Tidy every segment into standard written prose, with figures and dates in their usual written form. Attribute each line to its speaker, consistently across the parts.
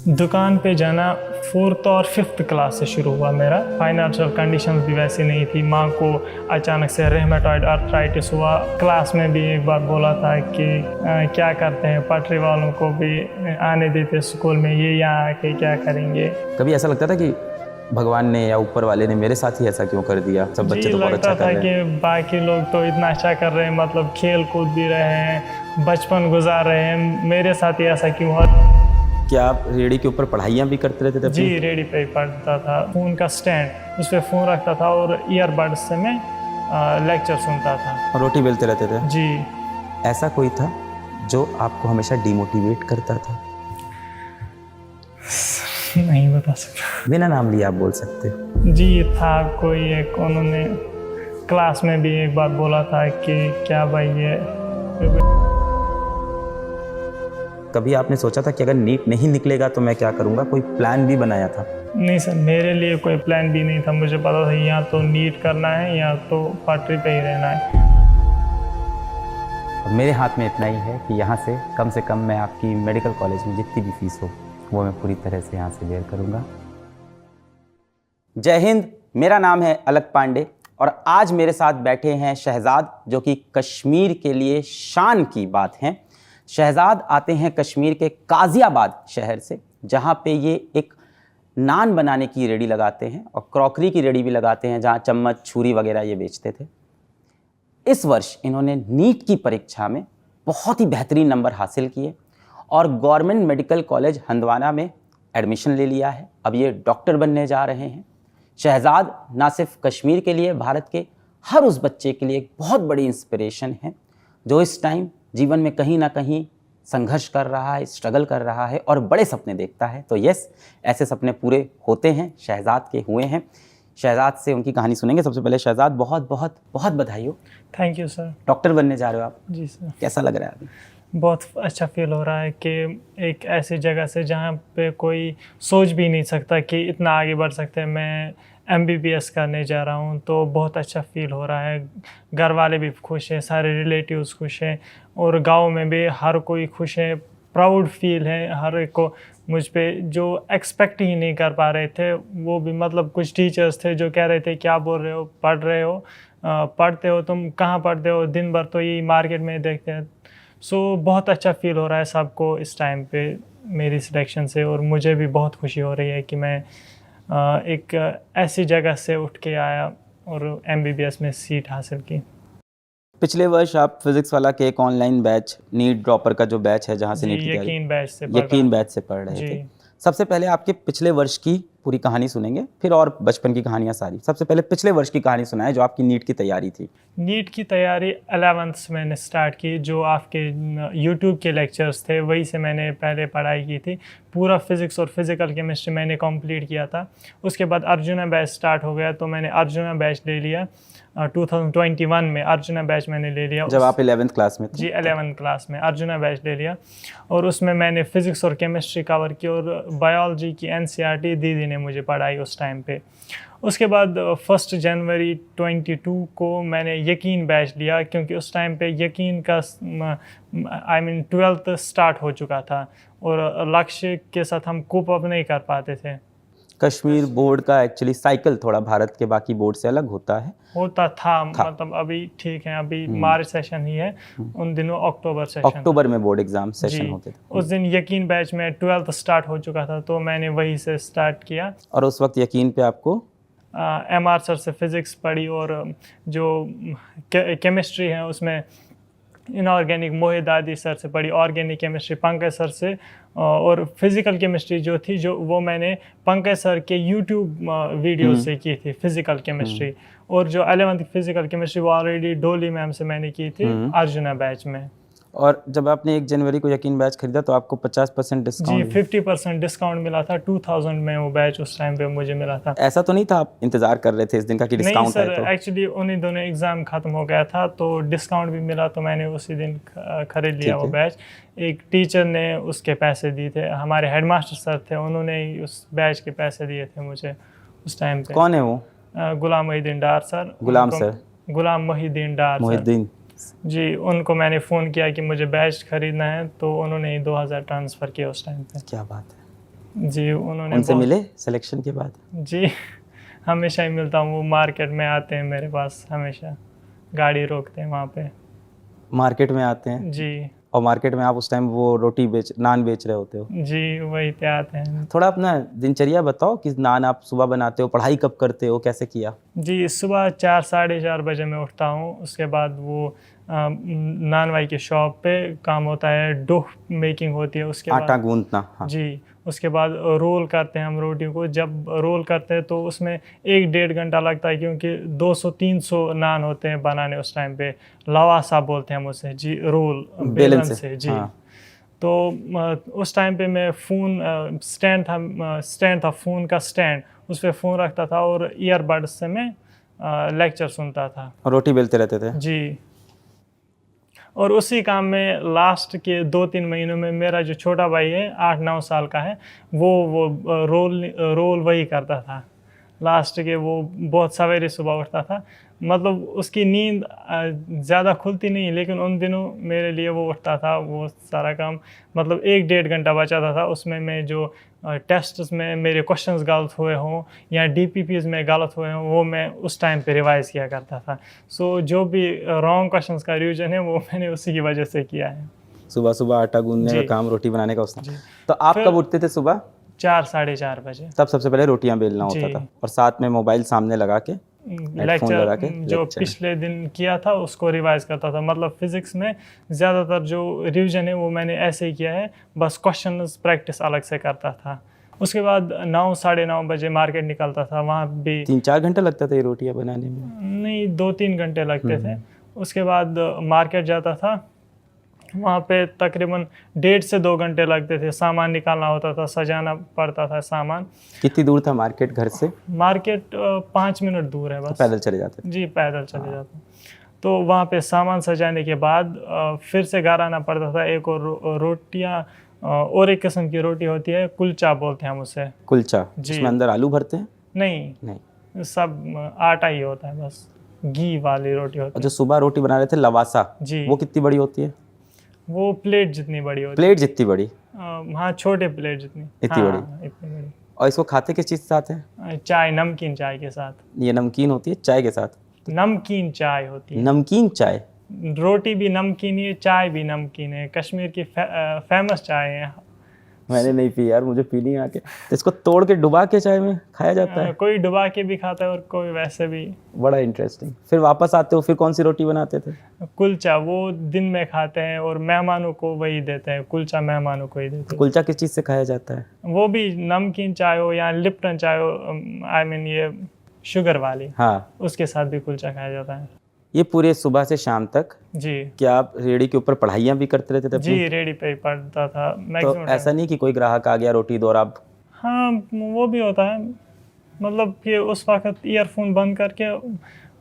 Speaker 1: दुकान पे जाना 4th और 5th क्लास से शुरू हुआ मेरा। फाइनेंशियल कंडीशंस भी वैसी नहीं थी। माँ को अचानक से रेमेटॉइड आर्थराइटिस हुआ। क्लास में भी एक बार बोला था कि क्या करते हैं, पटरी वालों को भी आने देते स्कूल में, ये यहाँ आके क्या करेंगे।
Speaker 2: कभी ऐसा लगता था कि भगवान ने या ऊपर वाले ने मेरे साथ ही ऐसा क्यों कर दिया, सब बच्चे तो बहुत अच्छा कर रहे हैं।
Speaker 1: लगता था कि बाकी लोग तो इतना अच्छा कर रहे हैं, मतलब खेल कूद भी रहे हैं, बचपन गुजार रहे हैं, मेरे साथ ही ऐसा क्यों हुआ।
Speaker 2: क्या आप रेडी के ऊपर पढ़ाइयाँ भी करते रहते थे?
Speaker 1: जी, रेडी पे ही पढ़ता था। फ़ोन का स्टैंड, उस पर फ़ोन रखता था और ईयरबड्स से मैं लेक्चर सुनता था
Speaker 2: और रोटी बेलते रहते थे?
Speaker 1: जी।
Speaker 2: ऐसा कोई था जो आपको हमेशा डिमोटिवेट करता था?
Speaker 1: नहीं बता सकता।
Speaker 2: बिना नाम लिए आप बोल सकते हो।
Speaker 1: जी, था कोई एक, उन्होंने क्लास में भी एक बार बोला था कि क्या भाई ये।
Speaker 2: कभी आपने सोचा था कि अगर नीट नहीं निकलेगा तो मैं क्या करूँगा? कोई प्लान भी बनाया था?
Speaker 1: नहीं सर, मेरे लिए कोई प्लान भी नहीं था। मुझे पता था या तो नीट करना है या तो पटरी पे ही रहना है।
Speaker 2: और मेरे हाथ में इतना ही है कि यहाँ से कम मैं आपकी मेडिकल कॉलेज में जितनी भी फीस हो वो मैं पूरी तरह से यहाँ से बेयर करूँगा। जय हिंद, मेरा नाम है अलक पांडे और आज मेरे साथ बैठे हैं शहजाद, जो कि कश्मीर के लिए शान की बात है। शहजाद आते हैं कश्मीर के गाजियाबाद शहर से, जहाँ पे ये एक नान बनाने की रेडी लगाते हैं और क्रॉकरी की रेडी भी लगाते हैं, जहाँ चम्मच छुरी वगैरह ये बेचते थे। इस वर्ष इन्होंने नीट की परीक्षा में बहुत ही बेहतरीन नंबर हासिल किए और गवर्नमेंट मेडिकल कॉलेज हंदवाना में एडमिशन ले लिया है। अब ये डॉक्टर बनने जा रहे हैं। शहजाद ना सिर्फ कश्मीर के लिए, भारत के हर उस बच्चे के लिए एक बहुत बड़ी इंस्पिरेशन है जो इस टाइम जीवन में कहीं ना कहीं संघर्ष कर रहा है, स्ट्रगल कर रहा है और बड़े सपने देखता है। तो यस, ऐसे सपने पूरे होते हैं, शहजाद के हुए हैं। शहजाद से उनकी कहानी सुनेंगे। सबसे पहले शहजाद, बहुत बहुत बहुत बधाई हो।
Speaker 1: Thank you sir.
Speaker 2: डॉक्टर बनने जा रहे हो आप?
Speaker 1: जी सर।
Speaker 2: कैसा लग रहा है अभी?
Speaker 1: बहुत अच्छा फील हो रहा है कि एक ऐसी जगह से जहाँ पे कोई सोच भी नहीं सकता कि इतना आगे बढ़ सकते हैं, मैं MBBS करने जा रहा हूँ। तो बहुत अच्छा फील हो रहा है। घर वाले भी खुश हैं, सारे रिलेटिव्स खुश हैं और गांव में भी हर कोई खुश है। प्राउड फील है हर एक को मुझ पे, जो एक्सपेक्ट ही नहीं कर पा रहे थे वो भी। मतलब कुछ टीचर्स थे जो कह रहे थे क्या बोल रहे हो, पढ़ रहे हो, पढ़ते हो तुम, कहाँ पढ़ते हो, दिन भर तो यही मार्केट में देखते हैं। सो बहुत अच्छा फील हो रहा है सबको इस टाइम पे मेरी सिलेक्शन से, और मुझे भी बहुत खुशी हो रही है कि मैं एक ऐसी जगह से उठ के आया और MBBS में सीट हासिल की।
Speaker 2: पिछले वर्ष आप फिजिक्स वाला के एक ऑनलाइन बैच, नीट ड्रॉपर का जो बैच है जहाँ से नीट की तैयारी, यकीन बैच से पढ़ रहे थे। सबसे पहले आपके पिछले वर्ष की पूरी कहानी सुनेंगे, फिर और बचपन की कहानियाँ सारी। सबसे पहले पिछले वर्ष की कहानी सुनाएं जो आपकी नीट की तैयारी थी।
Speaker 1: नीट की तैयारी 11th मैंने स्टार्ट की। जो आपके YouTube के लेक्चर्स थे वही से मैंने पहले पढ़ाई की थी। पूरा फिज़िक्स और फिज़िकल केमिस्ट्री मैंने कंप्लीट किया था। उसके बाद अर्जुना बैच स्टार्ट हो गया तो मैंने अर्जुना बैच ले लिया। 2021 में अर्जुना बैच मैंने ले लिया।
Speaker 2: जब आप 11th क्लास में थे?
Speaker 1: जी, 11th क्लास में अर्जुना बैच ले लिया और उसमें मैंने फिज़िक्स और केमिस्ट्री कवर की और बायोलॉजी की NCERT दीदी ने मुझे पढ़ाई उस टाइम पे। उसके बाद 1 जनवरी 22 को मैंने यकीन बैच लिया, क्योंकि उस टाइम पे यकीन का 12th स्टार्ट हो चुका था और लक्ष्य के साथ हम कोप अप नहीं कर पाते थे।
Speaker 2: कश्मीर बोर्ड का एक्चुअली साइकिल थोड़ा भारत के बाकी बोर्ड से अलग होता है।
Speaker 1: होता था। मतलब अभी ठीक है, अभी मार्च सेशन ही है। उन दिनों अक्टूबर
Speaker 2: में बोर्ड एग्जाम सेशन होते थे।
Speaker 1: उस दिन यकीन बैच में 12th स्टार्ट हो चुका था तो मैंने वही से स्टार्ट किया।
Speaker 2: और उस वक्त यकीन पे आपको
Speaker 1: MR सर से फिज़िक्स पढ़ी और जो केमिस्ट्री है उसमें इनऑर्गेनिक मोहित दादी सर से पढ़ी, ऑर्गेनिक केमिस्ट्री पंकज सर से, और फिज़िकल केमिस्ट्री जो थी जो वो मैंने पंकज सर के YouTube वीडियो से की थी फिज़िकल केमिस्ट्री। और जो 11th फिज़िकल केमिस्ट्री वो ऑलरेडी डोली मैम से मैंने की थी अर्जुना बैच में।
Speaker 2: और जब आपने 1 जनवरी को यकीन बैच खरीदा तो आपको 50% डिस्काउंट?
Speaker 1: जी, 50% डिस्काउंट मिला था। 2000 में वो बैच उस टाइम पे मुझे मिला था।
Speaker 2: ऐसा तो नहीं था आप इंतजार कर रहे थे इस दिन का कि डिस्काउंट
Speaker 1: है? नहीं सर, एक्चुअली उन्हीं दोनों एग्ज़ाम ख़त्म हो गया था तो डिस्काउंट भी मिला तो मैंने उसी दिन खरीद लिया वो बैच। एक टीचर ने उसके पैसे दिए थे, हमारे हेडमास्टर सर थे, उन्होंने ही उस बैच के पैसे दिए थे मुझे उस टाइम पे।
Speaker 2: कौन है वो?
Speaker 1: गुलाम मोहिद्दीन डार सर। गुलाम मोहिद्दीन डार जी, उनको मैंने फ़ोन किया कि मुझे बैच ख़रीदना है तो उन्होंने ही 2000 ट्रांसफ़र किया उस टाइम पे।
Speaker 2: क्या बात है।
Speaker 1: जी उन्होंने
Speaker 2: उनसे
Speaker 1: बहुत-
Speaker 2: मिले सिलेक्शन के बाद?
Speaker 1: जी हमेशा ही मिलता हूँ, वो मार्केट में आते हैं मेरे पास, हमेशा गाड़ी रोकते हैं वहाँ पे।
Speaker 2: मार्केट में आते हैं?
Speaker 1: जी
Speaker 2: और मार्केट में आप उस टाइम वो नान बेच रहे होते हो?
Speaker 1: जी वहीं पे आते हैं।
Speaker 2: थोड़ा अपना दिनचर्या बताओ कि नान आप सुबह बनाते हो, पढ़ाई कब करते हो, कैसे किया?
Speaker 1: जी सुबह 4 साढ़े 4 बजे मैं उठता हूँ। उसके बाद वो नान भाई की शॉप पे काम होता है, डो मेकिंग होती है। उसके
Speaker 2: आटा
Speaker 1: बाद
Speaker 2: गूंथना, हाँ।
Speaker 1: जी उसके बाद रोल करते हैं हम रोटी को। जब रोल करते हैं तो उसमें 1 डेढ़ घंटा लगता है, क्योंकि 200-300 नान होते हैं बनाने उस टाइम पे। लवासा बोलते हैं हम उसे जी, रोल बेलन से जी।
Speaker 2: हाँ।
Speaker 1: तो उस टाइम पे मैं फ़ोन स्टैंड था फ़ोन का स्टैंड, उस पर फ़ोन रखता था और ईयरबड्स से मैं लेक्चर सुनता था।
Speaker 2: और रोटी बेलते रहते थे?
Speaker 1: जी और उसी काम में लास्ट के 2-3 महीनों में मेरा जो छोटा भाई है 8-9 साल का है, वो रोल वही करता था लास्ट के। वो बहुत सवेरे सुबह उठता था, मतलब उसकी नींद ज़्यादा खुलती नहीं, लेकिन उन दिनों मेरे लिए वो उठता था। वो सारा काम मतलब 1 डेढ़ घंटा बचाता था, उसमें मैं जो टेस्ट्स में मेरे क्वेश्चंस गलत हुए हों या डीपीपीज में गलत हुए हों, वो मैं उस टाइम पे रिवाइज किया करता था। सो जो भी रॉन्ग क्वेश्चंस का रिवीजन है वो मैंने उसी की वजह से किया है।
Speaker 2: सुबह सुबह आटा गूंदने का
Speaker 1: जी।
Speaker 2: काम, रोटी बनाने का उसने।
Speaker 1: जी
Speaker 2: तो आप
Speaker 1: फिर
Speaker 2: कब उठते थे सुबह?
Speaker 1: 4 साढ़े 4 बजे।
Speaker 2: तब सबसे पहले रोटियां बेलना होता
Speaker 1: जी।
Speaker 2: था और साथ में मोबाइल सामने लगा के, हेडफोन लगा के
Speaker 1: लेक्चर जो
Speaker 2: लेक्चर।
Speaker 1: पिछले दिन किया था उसको रिवाइज करता था। मतलब फिजिक्स में ज़्यादातर जो रिवीजन है वो मैंने ऐसे ही किया है, बस क्वेश्चन प्रैक्टिस अलग से करता था। उसके बाद 9 साढ़े 9 बजे मार्केट निकलता था, वहाँ भी
Speaker 2: 3-4 घंटे लगता था ये रोटियां बनाने में?
Speaker 1: नहीं 2-3 घंटे लगते थे। उसके बाद मार्केट जाता था, वहाँ पे तकरीबन 1.5 से 2 घंटे लगते थे। सामान निकालना होता था, सजाना पड़ता था सामान।
Speaker 2: कितनी दूर था मार्केट घर से?
Speaker 1: मार्केट 5 मिनट दूर है बस।
Speaker 2: पैदल चले जाते थे?
Speaker 1: जी पैदल चले जाते हैं। तो वहाँ पे सामान सजाने के बाद फिर से घर आना पड़ता था। एक और रोटियाँ और एक किस्म की रोटी होती है, कुलचा बोलते हैं हम उसे।
Speaker 2: कुलचा?
Speaker 1: जी।
Speaker 2: उसमें अंदर आलू भरते हैं?
Speaker 1: नहीं सब आटा ही होता है, बस घी वाली रोटी होती
Speaker 2: और
Speaker 1: है।
Speaker 2: जो सुबह रोटी बना रहे थे लवासा,
Speaker 1: जी
Speaker 2: वो कितनी बड़ी होती है?
Speaker 1: वो प्लेट जितनी बड़ी होती
Speaker 2: प्लेट जितनी बड़ी?
Speaker 1: है। हाँ छोटे प्लेट जितनी।
Speaker 2: इतनी
Speaker 1: हाँ,
Speaker 2: बड़ी?
Speaker 1: इतनी बड़ी।
Speaker 2: और इसको खाते किस चीज़ के साथ है?
Speaker 1: चाय, नमकीन चाय के साथ।
Speaker 2: ये नमकीन होती है चाय के साथ?
Speaker 1: नमकीन चाय होती है।
Speaker 2: नमकीन चाय?
Speaker 1: रोटी भी नमकीन है, चाय भी नमकीन है। कश्मीर की फेमस चाय है।
Speaker 2: मैंने नहीं पी यार, मुझे पीनी है आके। तो इसको तोड़ के डुबा के चाय में खाया जाता है?
Speaker 1: कोई डुबा के भी खाता है और कोई वैसे भी।
Speaker 2: बड़ा इंटरेस्टिंग। फिर वापस आते हो, फिर कौन सी रोटी बनाते थे?
Speaker 1: कुलचा वो दिन में खाते हैं और मेहमानों को वही देते हैं, कुलचा मेहमानों को ही देते हैं।
Speaker 2: कुलचा किस चीज़ से खाया जाता है?
Speaker 1: वो भी नमकीन चाय हो या लिप्टन चाय हो, आई मीन ये शुगर वाली,
Speaker 2: हाँ।
Speaker 1: उसके साथ भी कुलचा खाया जाता है।
Speaker 2: ये पूरे सुबह से शाम तक
Speaker 1: जी
Speaker 2: क्या आप रेडी के ऊपर पढ़ाइयाँ भी करते रहते थे अपनी?
Speaker 1: जी रेडी पे ही पड़ता था
Speaker 2: तो
Speaker 1: मैक्सिमम
Speaker 2: ऐसा नहीं कि कोई ग्राहक आ गया रोटी दो और आप?
Speaker 1: हाँ वो भी होता है, मतलब कि उस वक्त ईयरफोन बंद करके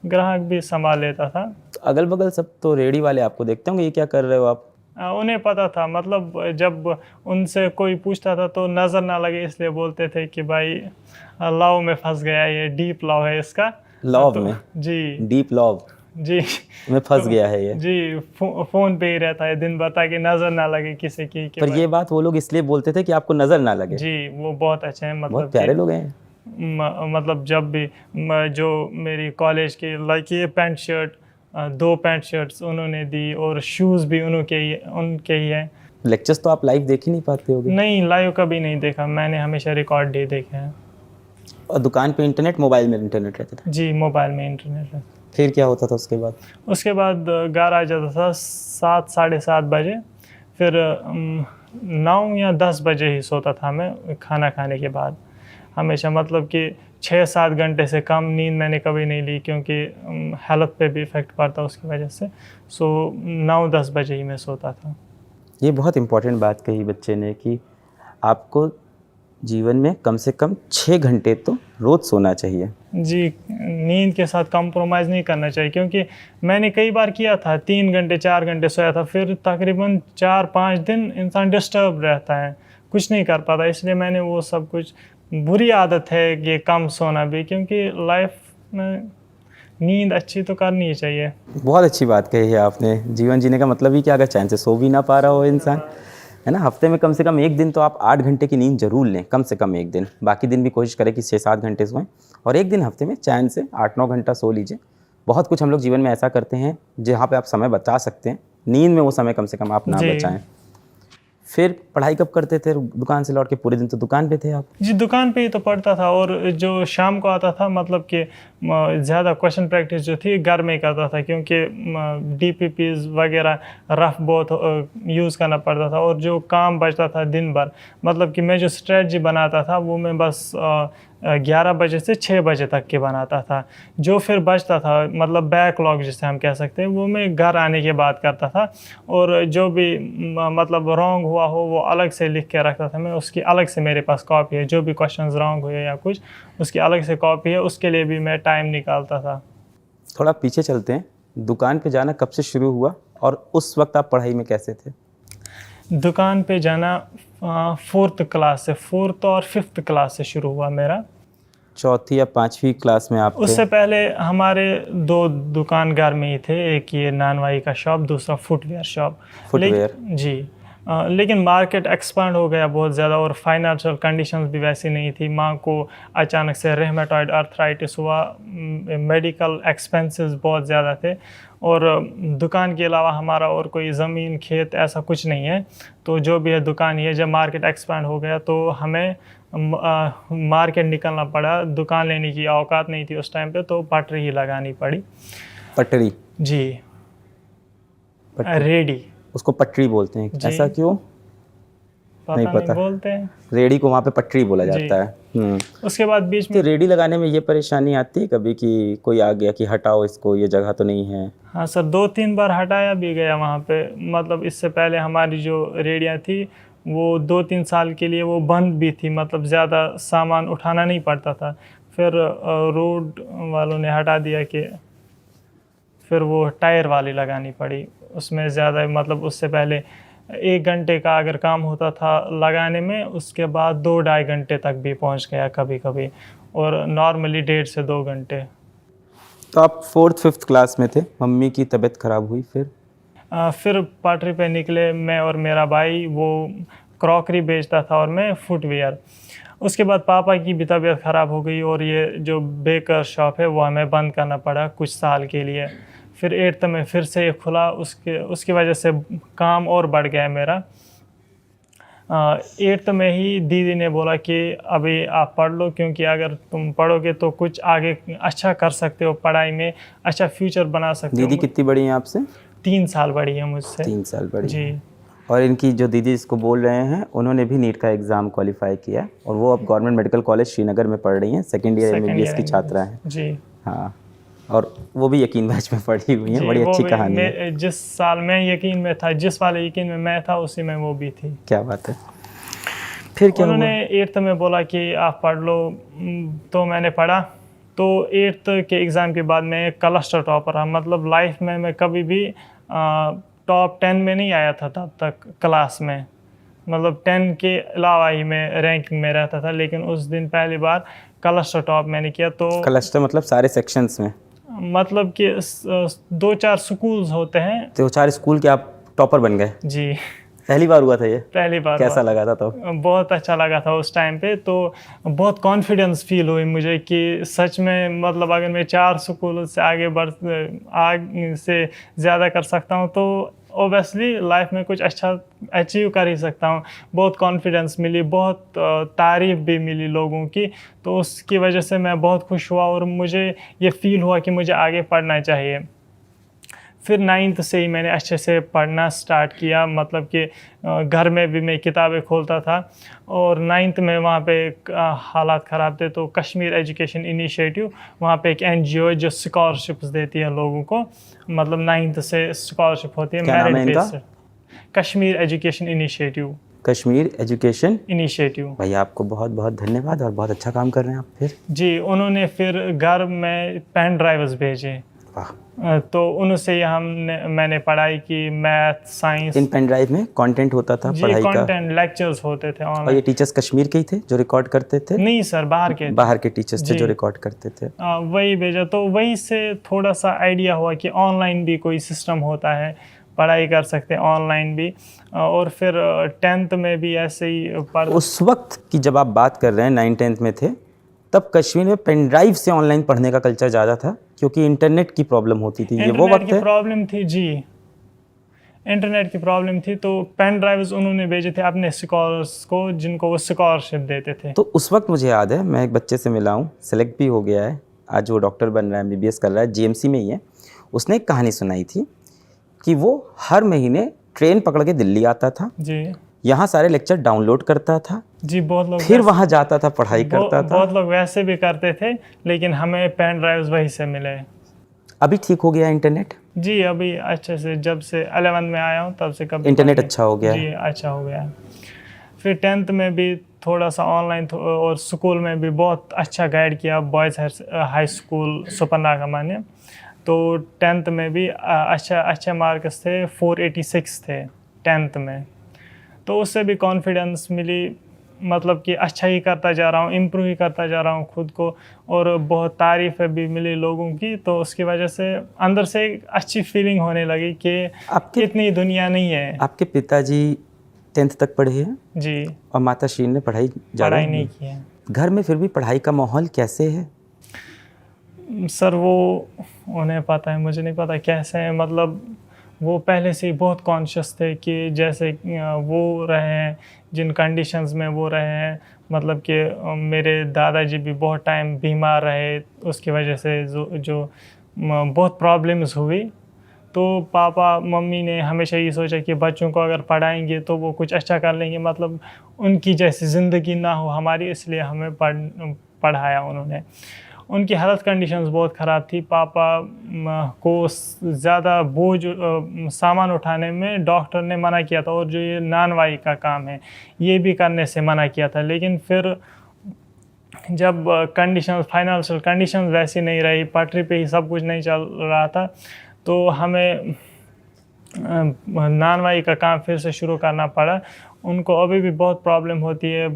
Speaker 1: ग्राहक भी संभाल लेता था।
Speaker 2: अगल बगल सब तो रेडी वाले आपको देखते होंगे, ये क्या कर रहे हो आप?
Speaker 1: उन्हें पता था, मतलब जब उनसे कोई पूछता था तो नज़र ना लगे इसलिए बोलते थे कि भाई लव में फंस गया, ये डीप लव है इसका।
Speaker 2: लव
Speaker 1: तो
Speaker 2: में?
Speaker 1: जी
Speaker 2: डीप लव
Speaker 1: जी
Speaker 2: में फंस गया है ये?
Speaker 1: जी फोन पे ही रहता है दिन भर ताकि नज़र ना लगे किसी की कि
Speaker 2: पर
Speaker 1: भाई-
Speaker 2: ये बात वो लोग इसलिए बोलते थे कि आपको नजर ना लगे?
Speaker 1: जी वो बहुत अच्छे हैं, मतलब
Speaker 2: बहुत प्यारे लोग हैं।
Speaker 1: मतलब जब भी जो मेरी कॉलेज की लाइक ये पैंट शर्ट 2 पैंट शर्ट्स उन्होंने दी और शूज़ भी उनके ही है।
Speaker 2: लेक्चर्स तो आप लाइव देख ही नहीं पाते होगे?
Speaker 1: नहीं लाइव कभी नहीं देखा मैंने, हमेशा रिकॉर्ड ही देखे हैं।
Speaker 2: और दुकान पे इंटरनेट, मोबाइल में इंटरनेट रहता था?
Speaker 1: जी मोबाइल में इंटरनेट है।
Speaker 2: फिर क्या होता था उसके बाद?
Speaker 1: उसके बाद घर आ जाता था 7 साढ़े 7 बजे। फिर 9 या 10 बजे ही सोता था मैं खाना खाने के बाद हमेशा। मतलब कि 6-7 घंटे से कम नींद मैंने कभी नहीं ली, क्योंकि हेल्थ पे भी इफ़ेक्ट पड़ता उसकी वजह से। सो 9-10 बजे ही मैं सोता था।
Speaker 2: ये बहुत इम्पोर्टेंट बात कही बच्चे ने कि आपको जीवन में कम से कम 6 घंटे तो रोज़ सोना चाहिए।
Speaker 1: जी नींद के साथ कॉम्प्रोमाइज़ नहीं करना चाहिए, क्योंकि मैंने कई बार किया था 3 घंटे 4 घंटे सोया था, फिर तकरीबन 4-5 दिन इंसान डिस्टर्ब रहता है, कुछ नहीं कर पाता। इसलिए मैंने वो सब कुछ, बुरी आदत है कि कम सोना भी, क्योंकि लाइफ में नींद अच्छी तो करनी ही चाहिए।
Speaker 2: बहुत अच्छी बात कही है आपने। जीवन जीने का मतलब ही क्या, अगर चैन से सो भी ना पा रहा हो इंसान है ना। हफ्ते में कम से कम एक दिन तो आप 8 घंटे की नींद जरूर लें, कम से कम एक दिन। बाकी दिन भी कोशिश करें कि 6-7 घंटे सोएं, और एक दिन हफ्ते में चैन से 8-9 घंटा सो लीजिए। बहुत कुछ हम लोग जीवन में ऐसा करते हैं जहाँ पे आप समय बचा सकते हैं, नींद में वो समय कम से कम आप ना
Speaker 1: जी।
Speaker 2: बचाएं। फिर पढ़ाई कब करते थे? दुकान से लौट के पूरे दिन तो दुकान पे थे आप?
Speaker 1: जी, दुकान पे ही तो पढ़ता था, और जो शाम को आता था मतलब कि ज़्यादा क्वेश्चन प्रैक्टिस जो थी घर में ही करता था, क्योंकि DPPs वगैरह रफ बहुत यूज़ करना पड़ता था, और जो काम बचता था दिन भर, मतलब कि मैं जो स्ट्रेटजी बनाता था वो मैं बस 11 बजे से 6 बजे तक के बनाता था। जो फिर बचता था, मतलब बैकलॉग जिसे हम कह सकते हैं, वो मैं घर आने के बाद करता था, और जो भी मतलब रॉन्ग हुआ हो वो अलग से लिख के रखता था मैं, उसकी अलग से मेरे पास कॉपी है। जो भी क्वेश्चंस रॉन्ग हुए या कुछ, उसकी अलग से कॉपी है, उसके लिए भी मैं टाइम निकालता था।
Speaker 2: थोड़ा पीछे चलते हैं, दुकान पे जाना कब से शुरू हुआ और उस वक्त आप पढ़ाई में कैसे थे?
Speaker 1: दुकान पे जाना 4th क्लास से, 4th और 5th क्लास से शुरू हुआ मेरा।
Speaker 2: 4th या 5वीं क्लास में आप थे?
Speaker 1: उससे पहले हमारे 2 दुकान घर में ही थे, एक ये नानवाई का शॉप, दूसरा फुटवेयर शॉप।
Speaker 2: फुटवेयर?
Speaker 1: जी। लेकिन मार्केट एक्सपांड हो गया बहुत ज़्यादा, और फाइनेंशियल कंडीशंस भी वैसी नहीं थी। माँ को अचानक से रेमेटॉइड अर्थराइटिस हुआ, मेडिकल एक्सपेंसेस बहुत ज़्यादा थे, और दुकान के अलावा हमारा और कोई ज़मीन खेत ऐसा कुछ नहीं है, तो जो भी है दुकान ही है। जब मार्केट एक्सपांड हो गया तो हमें मार्केट निकलना पड़ा, दुकान लेने की औकात नहीं थी उस टाइम पे, तो पटरी ही लगानी पड़ी।
Speaker 2: पटरी?
Speaker 1: जी।
Speaker 2: पटरी।
Speaker 1: रेडी।
Speaker 2: उसको पटरी बोलते हैं,
Speaker 1: जी।
Speaker 2: ऐसा क्यों? नहीं
Speaker 1: नहीं
Speaker 2: पता।
Speaker 1: बोलते हैं।
Speaker 2: रेडी को वहाँ पे पटरी बोला जाता है।
Speaker 1: उसके बाद बीच
Speaker 2: तो
Speaker 1: में
Speaker 2: रेडी लगाने में ये परेशानी आती है कभी कि कोई आ गया कि हटाओ इसको, ये जगह तो नहीं है?
Speaker 1: हाँ सर, 2-3 बार हटाया भी गया वहाँ पे। मतलब इससे पहले हमारी जो रेडियाँ थी वो 2-3 साल के लिए वो बंद भी थी, मतलब ज़्यादा सामान उठाना नहीं पड़ता था। फिर रोड वालों ने हटा दिया कि फिर वो टायर वाली लगानी पड़ी। उसमें ज़्यादा मतलब उससे पहले 1 घंटे का अगर काम होता था लगाने में, उसके बाद 2-2.5 घंटे तक भी पहुँच गया कभी कभी, और नॉर्मली 1.5 से 2 घंटे।
Speaker 2: तो आप 4th-5th क्लास में थे, मम्मी की तबीयत खराब हुई,
Speaker 1: फिर पटरी पे निकले मैं और मेरा भाई, वो क्रॉकरी बेचता था और मैं फुटवेयर। उसके बाद पापा की भी तबीयत ख़राब हो गई, और ये जो बेकर शॉप है वो हमें बंद करना पड़ा कुछ साल के लिए। फिर 8th में फिर से ये खुला, उसकी वजह से काम और बढ़ गया मेरा। 8th में ही दीदी ने बोला कि अभी आप पढ़ लो, क्योंकि अगर तुम पढ़ोगे तो कुछ आगे अच्छा कर सकते हो, पढ़ाई में अच्छा फ्यूचर बना सकते हो।
Speaker 2: दीदी कितनी बड़ी हैं आपसे?
Speaker 1: 3 साल बड़ी है मुझसे।
Speaker 2: 3 साल बड़ी
Speaker 1: जी।
Speaker 2: हैं। और इनकी जो दीदी इसको बोल रहे हैं, उन्होंने भी नीट का एग्ज़ाम क्वालिफाई किया, और वो अब गवर्नमेंट मेडिकल कॉलेज श्रीनगर में पढ़ रही हैं, 2nd ईयर MBBS की छात्रा हैं।
Speaker 1: जी।
Speaker 2: हाँ, और वो भी यकीन बैच में पढ़ी हुई हैं। बड़ी अच्छी कहानी है।
Speaker 1: जिस साल में यकीन में था, जिस वाले यकीन में मैं था, उसी में वो भी थी।
Speaker 2: क्या बात है। फिर क्या
Speaker 1: उन्होंने
Speaker 2: हुआ?
Speaker 1: 8th में बोला कि आप पढ़ लो, तो मैंने पढ़ा। तो 8th के एग्ज़ाम के बाद मैं क्लस्टर टॉपर रहा। मतलब लाइफ में मैं कभी भी टॉप 10 में नहीं आया था तब तक क्लास में, मतलब 10 के अलावा ही मैं रैंकिंग में रहता था। लेकिन उस दिन पहली बार क्लस्टर टॉप मैंने किया। तो
Speaker 2: क्लस्टर मतलब सारे सेक्शंस में?
Speaker 1: मतलब कि 2-4 स्कूल्स होते हैं।
Speaker 2: तो 4 स्कूल के आप टॉपर बन गए?
Speaker 1: जी।
Speaker 2: पहली बार हुआ था ये?
Speaker 1: पहली बार।
Speaker 2: कैसा लगा था तो?
Speaker 1: बहुत अच्छा लगा था उस टाइम पे। तो बहुत कॉन्फिडेंस फील हुई मुझे कि सच में, मतलब अगर मैं 4 स्कूल से आगे से ज़्यादा कर सकता हूँ तो ओबियसली लाइफ में कुछ अच्छा अचीव कर ही सकता हूँ। बहुत कॉन्फिडेंस मिली, बहुत तारीफ़ भी मिली लोगों की, तो उसकी वजह से मैं बहुत खुश हुआ, और मुझे ये फील हुआ कि मुझे आगे पढ़ना चाहिए। फिर 9th से ही मैंने अच्छे से पढ़ना स्टार्ट किया, मतलब कि घर में भी मैं किताबें खोलता था। और 9th में वहाँ पे हालात ख़राब थे, तो कश्मीर एजुकेशन इनिशिएटिव, वहाँ पे एक NGO है जो स्कॉलरशिप्स देती है लोगों को, मतलब 9th से स्कॉलरशिप होती है मेरिट बेस से। Kashmir education initiative.
Speaker 2: Kashmir education
Speaker 1: initiative.
Speaker 2: भाई आपको बहुत बहुत धन्यवाद, और बहुत अच्छा काम कर रहे हैं आप। फिर
Speaker 1: जी, उन्होंने फिर घर में पेन ड्राइव्स भेजे, तो उनसे ही मैंने पढ़ाई की, मैथ, साइंस।
Speaker 2: इन पेन ड्राइव में कंटेंट होता था पढ़ाई का?
Speaker 1: कंटेंट, लेक्चर्स होते थे ऑनलाइन।
Speaker 2: और ये टीचर्स कश्मीर के ही थे जो रिकॉर्ड करते थे?
Speaker 1: नहीं सर, बाहर के
Speaker 2: टीचर्स थे जो रिकॉर्ड करते थे।
Speaker 1: वही भेजा, तो वही से थोड़ा सा आइडिया हुआ कि ऑनलाइन भी कोई सिस्टम होता है पढ़ाई कर सकते हैं ऑनलाइन भी। और फिर 10th में भी ऐसे ही पढ़।
Speaker 2: उस वक्त की जब आप बात कर रहे हैं 9th-10th में थे, तब कश्मीर में पेन ड्राइव से ऑनलाइन पढ़ने का कल्चर ज़्यादा था क्योंकि इंटरनेट की प्रॉब्लम होती थी, ये वो
Speaker 1: इंटरनेट
Speaker 2: वक्त
Speaker 1: की
Speaker 2: है?
Speaker 1: प्रॉब्लम थी जी, इंटरनेट की प्रॉब्लम थी, तो पेन ड्राइव्स उन्होंने भेजे थे अपने स्कॉलर्स को जिनको वो स्कॉलरशिप देते थे।
Speaker 2: तो उस वक्त मुझे याद है, मैं एक बच्चे से मिला हूँ, सेलेक्ट भी हो गया है, आज वो डॉक्टर बन रहा है, MBBS कर रहा है, GMC में ही है। उसने एक कहानी सुनाई थी कि वो हर महीने ट्रेन पकड़ के दिल्ली आता था
Speaker 1: जी
Speaker 2: यहाँ सारे लेक्चर डाउनलोड करता था,
Speaker 1: जी, बहुत लोग
Speaker 2: फिर वहाँ जाता था, पढ़ाई करता था।
Speaker 1: बहुत लोग वैसे भी करते थे, लेकिन हमें पेन ड्राइव्स वहीं से मिले।
Speaker 2: अभी ठीक हो गया इंटरनेट?
Speaker 1: जी अभी अच्छे से, जब से 11th में आया हूँ तब से कभी
Speaker 2: इंटरनेट अच्छा हो गया
Speaker 1: जी
Speaker 2: है?
Speaker 1: अच्छा हो गया है। फिर 10th में भी थोड़ा सा ऑनलाइन, और स्कूल में भी बहुत अच्छा गाइड किया, बॉयज़ हाई स्कूल सुपरना का मान्य। तो 10th में भी अच्छे मार्क्स थे, 486 थे 10th में। तो उससे भी कॉन्फिडेंस मिली, मतलब कि अच्छा ही करता जा रहा हूँ, इम्प्रूव ही करता जा रहा हूँ खुद को, और बहुत तारीफ़ भी मिली लोगों की। तो उसकी वजह से अंदर से एक अच्छी फीलिंग होने लगी कि इतनी दुनिया नहीं है।
Speaker 2: आपके पिताजी 10th तक पढ़े हैं
Speaker 1: जी,
Speaker 2: और माता श्री ने पढ़ाई
Speaker 1: नहीं की है।
Speaker 2: घर में फिर भी पढ़ाई का माहौल कैसे है?
Speaker 1: सर वो उन्हें पता है, मुझे नहीं पता कैसे है। मतलब वो पहले से ही बहुत कॉन्शियस थे कि जैसे वो रहे हैं, जिन कंडीशंस में वो रहे हैं, मतलब कि मेरे दादाजी भी बहुत टाइम बीमार रहे, उसकी वजह से जो बहुत प्रॉब्लम्स हुई। तो पापा मम्मी ने हमेशा ये सोचा कि बच्चों को अगर पढ़ाएंगे तो वो कुछ अच्छा कर लेंगे, मतलब उनकी जैसी ज़िंदगी ना हो हमारी, इसलिए हमें पढ़ाया उन्होंने। उनकी हेल्थ कंडीशंस बहुत ख़राब थी। पापा को ज़्यादा बोझ सामान उठाने में डॉक्टर ने मना किया था, और जो ये नानवाई का काम है ये भी करने से मना किया था। लेकिन फिर जब फाइनेंशियल कंडीशंस वैसी नहीं रही, पटरी पे ही सब कुछ नहीं चल रहा था, तो हमें नानवाई का काम फिर से शुरू करना पड़ा। उनको अभी भी बहुत प्रॉब्लम होती है,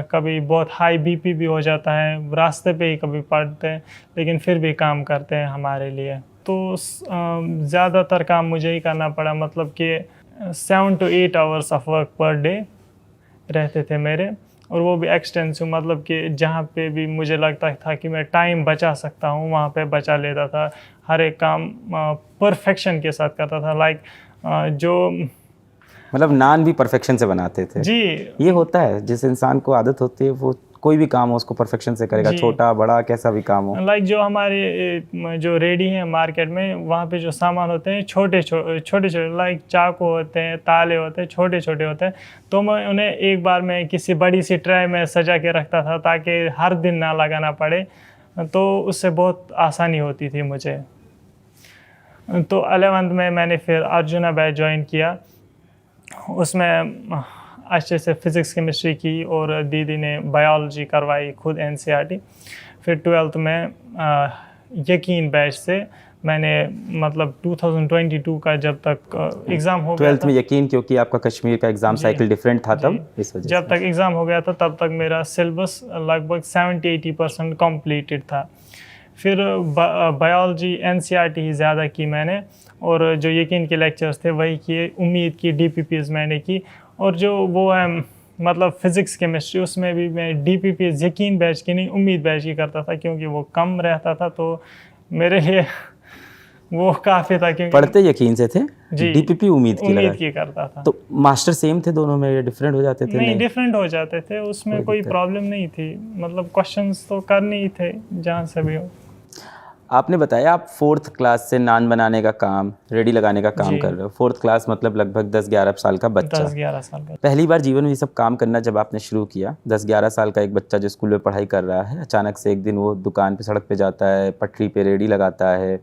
Speaker 1: कभी बहुत हाई BP भी हो जाता है, रास्ते पे ही कभी पड़ते हैं, लेकिन फिर भी काम करते हैं हमारे लिए। तो ज़्यादातर काम मुझे ही करना पड़ा, मतलब कि 7 to 8 hours of work per day रहते थे मेरे, और वो भी एक्सटेंसिव, मतलब कि जहाँ पे भी मुझे लगता था कि मैं टाइम बचा सकता हूँ वहाँ पे बचा लेता था। हर एक काम परफेक्शन के साथ करता था। लाइक जो
Speaker 2: मतलब नान भी परफेक्शन से बनाते थे?
Speaker 1: जी,
Speaker 2: ये होता है, जिस इंसान को आदत होती है वो कोई भी काम हो उसको परफेक्शन से करेगा, छोटा बड़ा कैसा भी काम हो।
Speaker 1: लाइक जो हमारे जो रेडी हैं मार्केट में, वहाँ पे जो सामान होते हैं छोटे छोटे, लाइक चाकू होते हैं, ताले होते हैं, छोटे छोटे होते हैं, तो मैं उन्हें एक बार में किसी बड़ी सी ट्रे में सजा के रखता था ताकि हर दिन ना लगाना पड़े, तो उससे बहुत आसानी होती थी मुझे। तो 11th में मैंने फिर अर्जुना बैच ज्वाइन किया, उसमें अच्छे से फ़िज़िक्स केमिस्ट्री की, और दीदी ने बायोलॉजी करवाई खुद NCERT। फिर 12th में यकीन बैच से मैंने, मतलब 2022 का जब तक एग्ज़ाम हो गया
Speaker 2: 12th में यकीन, क्योंकि आपका कश्मीर का एग्ज़ाम साइकिल डिफरेंट था तब, इस वजह
Speaker 1: जब तक एग्ज़ाम हो गया था तब तक मेरा सिलेबस लगभग 70-80% कम्प्लीटेड था। फिर बायोलॉजी NCERT ही ज़्यादा की मैंने, और जो यकीन के लेक्चर्स थे वही किए, उम्मीद की DPPs मैंने की, और जो वो है मतलब फ़िज़िक्स केमिस्ट्री, उसमें भी मैं DPPs यकीन बैच की नहीं, उम्मीद बैच की करता था, क्योंकि वो कम रहता था, तो मेरे लिए वो काफ़ी था। क्योंकि
Speaker 2: पढ़ते यकीन से थे
Speaker 1: जी,
Speaker 2: DPP उम्मीद की
Speaker 1: करता था।
Speaker 2: तो मास्टर सेम थे दोनों में या डिफरेंट हो जाते थे?
Speaker 1: नहीं, डिफरेंट हो जाते थे, उसमें कोई प्रॉब्लम नहीं थी, मतलब क्वेश्चंस तो करने ही थे जहाँ से भी हो।
Speaker 2: आपने बताया आप 4th क्लास से नान बनाने का काम, रेडी लगाने का काम कर रहे हो। 4th क्लास मतलब लगभग 10-11 साल का बच्चा।
Speaker 1: 10-11 साल का।
Speaker 2: पहली बार जीवन में ये सब काम करना जब आपने शुरू किया, 10-11 साल का एक बच्चा जो स्कूल में पढ़ाई कर रहा है, अचानक से एक दिन वो दुकान पे, सड़क पे जाता है, पटरी पे रेडी लगाता है,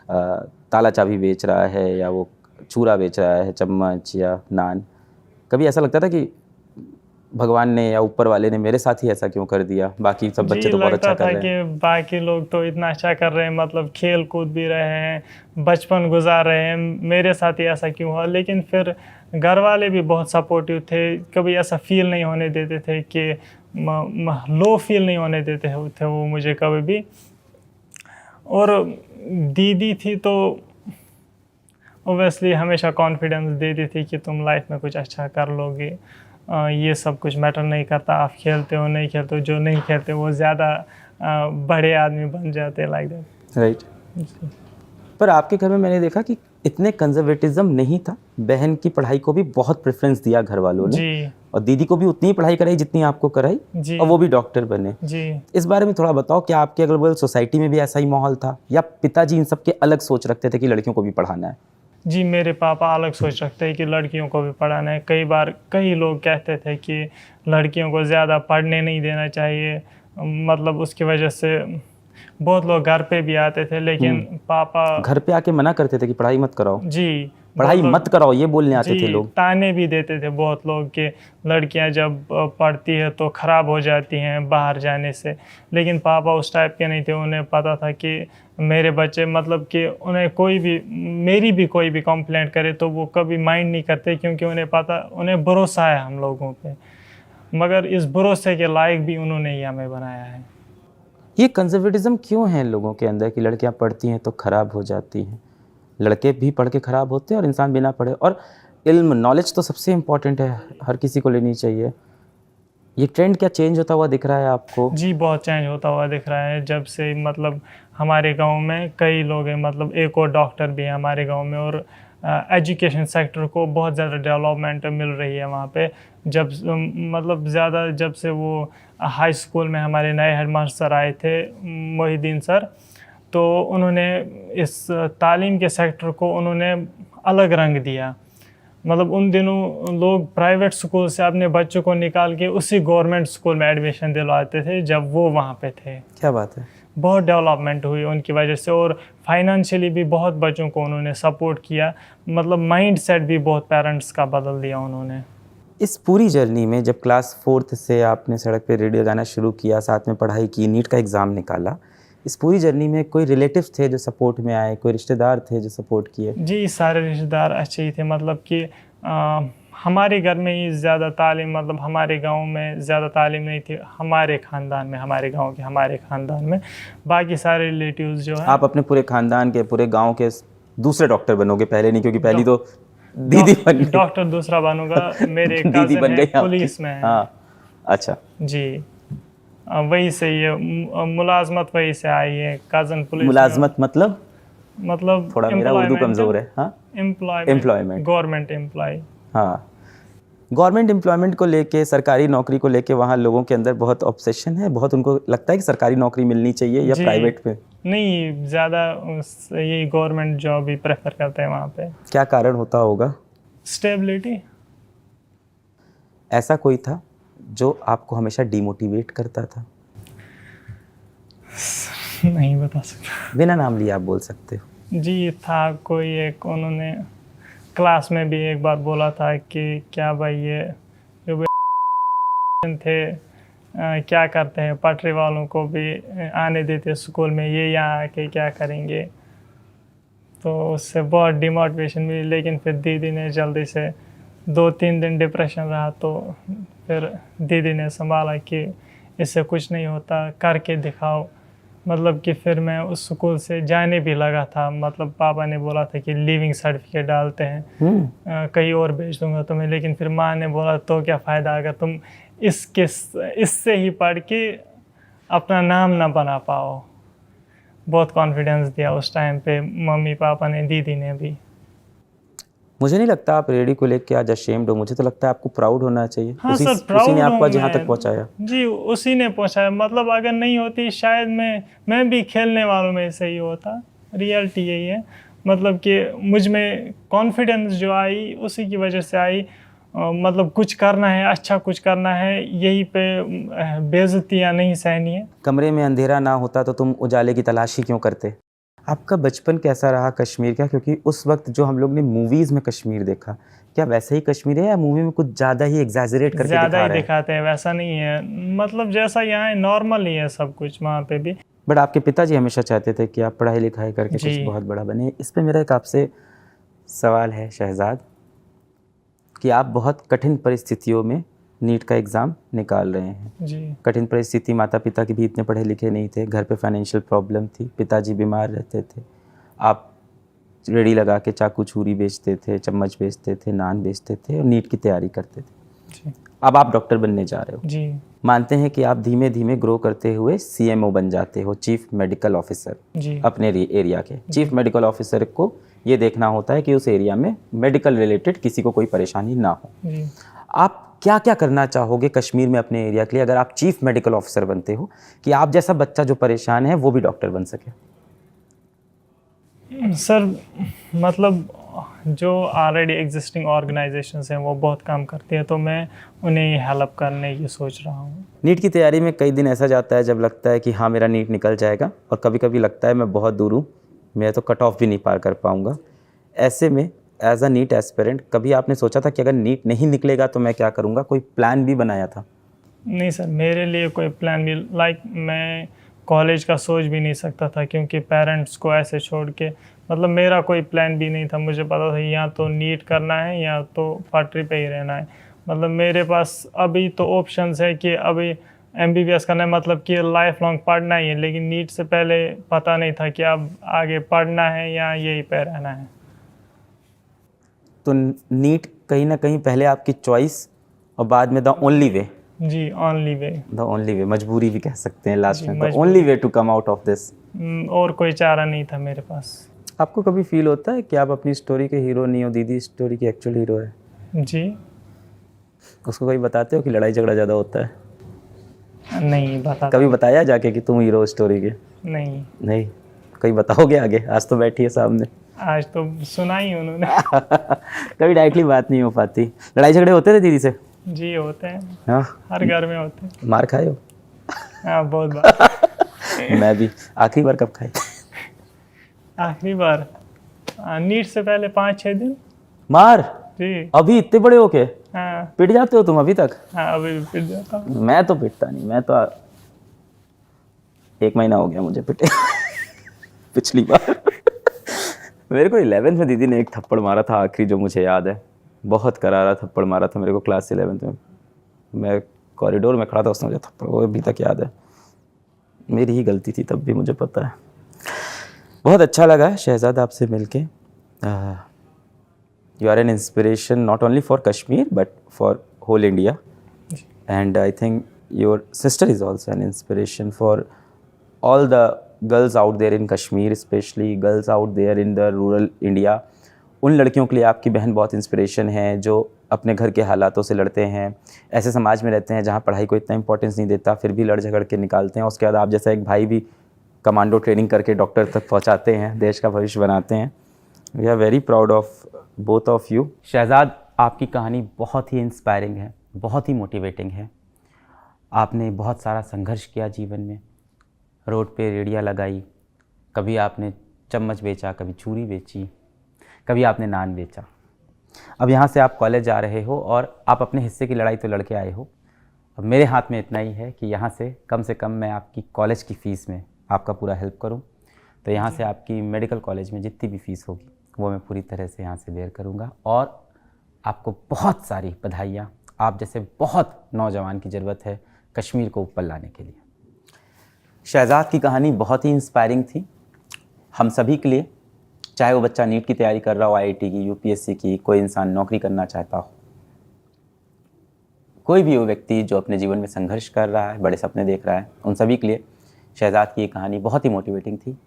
Speaker 2: ताला चाबी बेच रहा है, या वो चूरा बेच रहा है, चम्मच या नान। कभी ऐसा लगता था कि भगवान ने या ऊपर वाले ने मेरे साथ ही ऐसा क्यों कर दिया, बाकी सब बच्चे तो बहुत अच्छा कर रहे हैं?
Speaker 1: कि बाकी लोग तो इतना अच्छा कर रहे हैं, मतलब खेल कूद भी रहे हैं, बचपन गुजार रहे हैं, मेरे साथ ही ऐसा क्यों हुआ। लेकिन फिर घर वाले भी बहुत सपोर्टिव थे, कभी ऐसा फील नहीं होने देते थे कि लो फील नहीं होने देते थे वो मुझे कभी भी। और दीदी थी तो ओबियसली हमेशा कॉन्फिडेंस देती थी कि तुम लाइफ में कुछ अच्छा कर लोगे, ये सब कुछ मैटर नहीं करता, आप खेलते हो नहीं खेलते हो, जो नहीं खेलते वो ज़्यादा बड़े आदमी बन जाते, लाइक दैट।
Speaker 2: राइट। पर आपके घर में मैंने देखा कि इतने कंजर्वेटिज्म नहीं था, बहन की पढ़ाई को भी बहुत प्रेफरेंस दिया घर वालों ने,
Speaker 1: जी
Speaker 2: और दीदी को भी उतनी ही पढ़ाई कराई जितनी आपको कराई,
Speaker 1: जी
Speaker 2: और वो भी डॉक्टर बने।
Speaker 1: जी।
Speaker 2: इस बारे में थोड़ा बताओ, क्या आपके अगल बगल सोसाइटी में भी ऐसा ही माहौल था, या पिताजी इन सब के अलग सोच रखते थे कि लड़कियों को भी पढ़ाना है?
Speaker 1: जी, मेरे पापा अलग सोच रखते हैं कि लड़कियों को भी पढ़ाना है। कई बार कई लोग कहते थे कि लड़कियों को ज़्यादा पढ़ने नहीं देना चाहिए, मतलब उसकी वजह से बहुत लोग घर पे भी आते थे, लेकिन पापा
Speaker 2: घर पे आके मना करते थे कि पढ़ाई मत कराओ,
Speaker 1: जी
Speaker 2: पढ़ाई
Speaker 1: बहुत
Speaker 2: मत कराओ, ये बोलने आते थे
Speaker 1: जी
Speaker 2: लोग।
Speaker 1: ताने भी देते थे बहुत लोग कि लड़कियां जब पढ़ती है तो ख़राब हो जाती हैं बाहर जाने से। लेकिन पापा उस टाइप के नहीं थे, उन्हें पता था कि मेरे बच्चे, मतलब कि उन्हें कोई भी, मेरी भी कोई भी कंप्लेंट करे तो वो कभी माइंड नहीं करते, क्योंकि उन्हें पता, उन्हें भरोसा है हम लोगों पे। मगर इस भरोसे के लायक भी उन्होंने ही हमें बनाया है।
Speaker 2: ये कंजर्वेटिज्म क्यों है लोगों के अंदर कि लड़कियां पढ़ती हैं तो खराब हो जाती हैं? लड़के भी पढ़ के खराब होते हैं और इंसान बिना पढ़े। और इल्म, नॉलेज तो सबसे इम्पॉर्टेंट है, हर किसी को लेनी चाहिए। ये ट्रेंड क्या चेंज होता हुआ दिख रहा है आपको?
Speaker 1: जी बहुत चेंज होता हुआ दिख रहा है जब से, मतलब हमारे गांव में कई लोग हैं, मतलब एक और डॉक्टर भी है हमारे गांव में, और एजुकेशन सेक्टर को बहुत ज़्यादा डेवलपमेंट मिल रही है वहाँ पे। जब मतलब ज़्यादा जब से वो हाई स्कूल में हमारे नए हेडमास्टर आए थे, मोहिद्दीन सर, तो उन्होंने इस तालीम के सेक्टर को उन्होंने अलग रंग दिया। मतलब उन दिनों लोग प्राइवेट स्कूल से अपने बच्चों को निकाल के उसी गवर्नमेंट स्कूल में एडमिशन दिलवाते थे जब वो वहाँ पे थे।
Speaker 2: क्या बात है।
Speaker 1: बहुत डेवलपमेंट हुई उनकी वजह से, और फाइनेंशियली भी बहुत बच्चों को उन्होंने सपोर्ट किया। मतलब माइंड सेट भी बहुत पेरेंट्स का बदल दिया उन्होंने।
Speaker 2: इस पूरी जर्नी में जब क्लास 4th से आपने सड़क पे रेडियो गाना शुरू किया, साथ में पढ़ाई की, नीट का एग्ज़ाम निकाला, इस पूरी जर्नी में कोई रिलेटिव्स थे जो सपोर्ट में आए, कोई रिश्तेदार थे जो सपोर्ट किए?
Speaker 1: जी सारे रिश्तेदार अच्छे ही थे, मतलब कि हमारे घर में ही ज़्यादा तालीम, मतलब हमारे गांव में ज़्यादा तालीम नहीं थी, हमारे ख़ानदान में, हमारे गांव के हमारे ख़ानदान में। बाकी सारे रिलेटिव्स जो हैं,
Speaker 2: आप अपने पूरे खानदान के, पूरे गांव के दूसरे डॉक्टर बनोगे, पहले नहीं, क्योंकि पहली तो दीदी बन गई।
Speaker 1: डॉक्टर दूसरा बनूंगा, मेरे
Speaker 2: दीदी
Speaker 1: कज़न
Speaker 2: बन गई
Speaker 1: है पुलिस में है।
Speaker 2: हाँ, अच्छा
Speaker 1: जी वही से ये मुलाजमत वही से आई है, कज़न पुलिस
Speaker 2: मुलाजमत
Speaker 1: मतलब
Speaker 2: थोड़ा मेरा उर्दू कमज़ोर है। हाँ,
Speaker 1: एम्प्लॉयमेंट, गवर्नमेंट एम्प्लॉय।
Speaker 2: हाँ, गवर्नमेंट एम्प्लॉयमेंट को लेके, सरकारी नौकरी को लेके वहाँ लोगों के अंदर बहुत ऑब्सेशन है, बहुत उनको लगता है कि सरकारी नौकरी मिलनी चाहिए या प्राइवेट पे।
Speaker 1: नहीं, ज़्यादा यही गवर्नमेंट जॉब ही प्रेफर करते हैं वहाँ पे।
Speaker 2: क्या कारण होता होगा?
Speaker 1: स्टेबिलिटी।
Speaker 2: ऐसा कोई था जो आपको हमेशा डिमोटिवेट करता था?
Speaker 1: नहीं बता सकता।
Speaker 2: बिना नाम लिए आप बोल सकते हो।
Speaker 1: जी था कोई एक, उन्होंने क्लास में भी एक बार बोला था कि क्या भाई ये जो थे क्या करते हैं, पटरी वालों को भी आने देते स्कूल में, ये यहाँ आके क्या करेंगे। तो उससे बहुत डिमोटिवेशन मिली, लेकिन फिर दीदी ने जल्दी से 2-3 दिन डिप्रेशन रहा, तो फिर दीदी ने संभाला कि इससे कुछ नहीं होता, करके दिखाओ। मतलब कि फिर मैं उस स्कूल से जाने भी लगा था, मतलब पापा ने बोला था कि लीविंग सर्टिफिकेट डालते हैं, कहीं और भेज दूंगा तुम्हें, लेकिन फिर माँ ने बोला तो क्या फ़ायदा अगर तुम इससे ही पढ़ के अपना नाम ना बना पाओ। बहुत कॉन्फिडेंस दिया उस टाइम पे मम्मी पापा ने, दीदी ने भी।
Speaker 2: मुझे नहीं लगता आप रेडियो को लेके आज अशेम्ड हो, मुझे तो लगता है आपको प्राउड होना चाहिए।
Speaker 1: हाँ
Speaker 2: उसी
Speaker 1: सर, प्राउड
Speaker 2: उसी ने आपको
Speaker 1: हूँ
Speaker 2: यहाँ
Speaker 1: मैं।
Speaker 2: तक पहुँचाया।
Speaker 1: जी उसी ने पहुँचाया, मतलब अगर नहीं होती शायद मैं भी खेलने वालों में से ही होता। रियलिटी यही है, मतलब कि मुझ में कॉन्फिडेंस जो आई उसी की वजह से आई। मतलब कुछ करना है, अच्छा कुछ करना है, यही पे बेइज्जतियाँ नहीं सहनी है।
Speaker 2: कमरे में अंधेरा ना होता तो तुम उजाले की तलाशी क्यों करते? आपका बचपन कैसा रहा कश्मीर का? क्योंकि उस वक्त जो हम लोग ने मूवीज़ में कश्मीर देखा, क्या वैसा ही कश्मीर है या मूवी में कुछ ज़्यादा ही एग्जैजरेट करके
Speaker 1: ज़्यादा
Speaker 2: दिखा
Speaker 1: ही
Speaker 2: रहे हैं?
Speaker 1: दिखाते हैं, वैसा नहीं है। मतलब जैसा यहाँ है नॉर्मल ही है सब कुछ, वहाँ पे भी।
Speaker 2: बट आपके पिताजी हमेशा चाहते थे कि आप पढ़ाई लिखाई करके कुछ बहुत बड़ा बने। इस पे मेरा एक आपसे सवाल है शहजाद, कि आप बहुत कठिन परिस्थितियों में नीट का एग्ज़ाम निकाल रहे हैं।
Speaker 1: जी
Speaker 2: कठिन परिस्थिति, माता पिता के भी इतने पढ़े लिखे नहीं थे, घर पे फाइनेंशियल प्रॉब्लम थी, पिताजी बीमार रहते थे, आप रेडी लगा के चाकू छुरी बेचते थे, चम्मच बेचते थे, नान बेचते थे और नीट की तैयारी करते थे।
Speaker 1: जी
Speaker 2: अब आप डॉक्टर बनने जा रहे हो।
Speaker 1: जी
Speaker 2: मानते हैं कि आप धीमे धीमे ग्रो करते हुए CMO बन जाते हो, चीफ मेडिकल ऑफिसर।
Speaker 1: जी
Speaker 2: अपने एरिया के चीफ मेडिकल ऑफिसर को ये देखना होता है कि उस एरिया में मेडिकल रिलेटेड किसी को कोई परेशानी ना हो।
Speaker 1: जी।
Speaker 2: आप क्या क्या करना चाहोगे कश्मीर में अपने एरिया के लिए, अगर आप चीफ मेडिकल ऑफिसर बनते हो, कि आप जैसा बच्चा जो परेशान है वो भी डॉक्टर बन सके?
Speaker 1: सर मतलब जो ऑलरेडी एग्जिस्टिंग ऑर्गेनाइजेशंस हैं वो बहुत काम करती है, तो मैं उन्हें हेल्प करने की सोच रहा हूँ।
Speaker 2: नीट की तैयारी में कई दिन ऐसा जाता है जब लगता है कि हाँ मेरा नीट निकल जाएगा, और कभी कभी लगता है मैं बहुत दूर हूँ, मैं तो कट ऑफ भी नहीं पार कर पाऊँगा। ऐसे में एज अ नीट एस्पिरेंट कभी आपने सोचा था कि अगर नीट नहीं निकलेगा तो मैं क्या करूँगा? कोई प्लान भी बनाया था?
Speaker 1: नहीं सर, मेरे लिए कोई प्लान भी मैं कॉलेज का सोच भी नहीं सकता था, क्योंकि पेरेंट्स को ऐसे छोड़ के मतलब मेरा कोई प्लान भी नहीं था। मुझे पता था या तो नीट करना है या तो पटरी पे ही रहना है। मतलब मेरे पास अभी तो ऑप्शंस है कि अभी MBBS करना है, मतलब कि लाइफ लॉन्ग पढ़ना ही है, लेकिन नीट से पहले पता नहीं था कि अब आगे पढ़ना है या यहीं पे रहना है।
Speaker 2: तो नीट कहीं ना कहीं पहले आपकी चॉइस और बाद में द ओनली वे।
Speaker 1: जी, only way.
Speaker 2: The only way, मजबूरी भी कह सकते हैं लास्ट
Speaker 1: जी,
Speaker 2: में, द
Speaker 1: मजबूरी।
Speaker 2: Only way to come out of this.
Speaker 1: और कोई चारा नहीं था मेरे पास।
Speaker 2: आपको कभी फील होता है कि आप अपनी स्टोरी के हीरो नहीं हो, दीदी स्टोरी की एक्चुअल हीरो है?
Speaker 1: जी
Speaker 2: उसको कभी बताते हो कि लड़ाई झगड़ा ज़्यादा होता है?
Speaker 1: नहीं बता।
Speaker 2: कभी बताया जाके कि तुम हीरो स्टोरी के?
Speaker 1: नहीं,
Speaker 2: नहीं। कभी बताओगे आगे? आज तो बैठी है सामने।
Speaker 1: आज तो सुना ही उन्होंने।
Speaker 2: कभी डायरेक्टली बात नहीं हो पाती। लड़ाई झगड़े होते थे दीदी से?
Speaker 1: जी होते हैं,
Speaker 2: हाँ।
Speaker 1: हर घर में होते हैं।
Speaker 2: मार खाए हो?
Speaker 1: हाँ, बहुत बार।
Speaker 2: मैं भी। आखिरी बार कब खाए?
Speaker 1: आखिरी बार नीट से पहले 5-6 दिन।
Speaker 2: मार?
Speaker 1: जी
Speaker 2: अभी इतने बड़े हो के
Speaker 1: हाँ।
Speaker 2: पिट जाते हो तुम अभी तक?
Speaker 1: हाँ, अभी भी पिट जाता हूँ।
Speaker 2: मैं तो पिटता नहीं, मैं तो 1 महीना हो गया मुझे पिटे। पिछली बार मेरे को 11th में दीदी ने एक थप्पड़ मारा था आखिरी, जो मुझे याद है। बहुत करारा थप्पड़ मारा था मेरे को क्लास 11th में। मैं कॉरिडोर में खड़ा था, उसने मुझे थप्पड़, वो अभी तक याद है। मेरी ही गलती थी तब भी, मुझे पता है। बहुत अच्छा लगा शहजाद आपसे मिलके। You are an inspiration not only for Kashmir but for whole India, and I think your sister is also an inspiration for all the girls out there in Kashmir, especially girls out there in the rural India। उन लड़कियों के लिए आपकी बहन बहुत inspiration है, जो अपने घर के हालातों से लड़ते हैं, ऐसे समाज में रहते हैं जहाँ पढ़ाई को इतना इंपॉर्टेंस नहीं देता, फिर भी लड़ झगड़ के निकालते हैं। उसके बाद आप जैसा एक भाई भी कमांडो ट्रेनिंग करके डॉक्टर तक पहुँचाते हैं, देश का भविष्य बनाते हैं। We are very proud of both of you. Shahzad, आपकी कहानी बहुत ही इंस्पायरिंग है, बहुत ही मोटिवेटिंग है। आपने बहुत सारा संघर्ष किया जीवन में, रोड पे रेडियाँ लगाई, कभी आपने चम्मच बेचा, कभी छुरी बेची, कभी आपने नान बेचा। अब यहाँ से आप कॉलेज जा रहे हो और आप अपने हिस्से की लड़ाई तो लड़के आए हो। अब मेरे हाथ में इतना ही है कि यहाँ से कम मैं आपकी कॉलेज की फ़ीस में आपका पूरा हेल्प करूँ। तो यहाँ से आपकी मेडिकल कॉलेज में जितनी भी फ़ीस होगी वो मैं पूरी तरह से यहाँ से बेयर करूँगा। और आपको बहुत सारी बधाइयाँ। आप जैसे बहुत नौजवान की ज़रूरत है कश्मीर को ऊपर लाने के लिए। शहजाद की कहानी बहुत ही इंस्पायरिंग थी हम सभी के लिए, चाहे वो बच्चा नीट की तैयारी कर रहा हो, IIT की, UPSC की, कोई इंसान नौकरी करना चाहता हो, कोई भी वो व्यक्ति जो अपने जीवन में संघर्ष कर रहा है, बड़े सपने देख रहा है, उन सभी के लिए शहजाद की ये कहानी बहुत ही मोटिवेटिंग थी।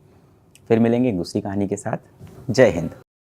Speaker 2: फिर मिलेंगे एक दूसरी कहानी के साथ। जय हिंद।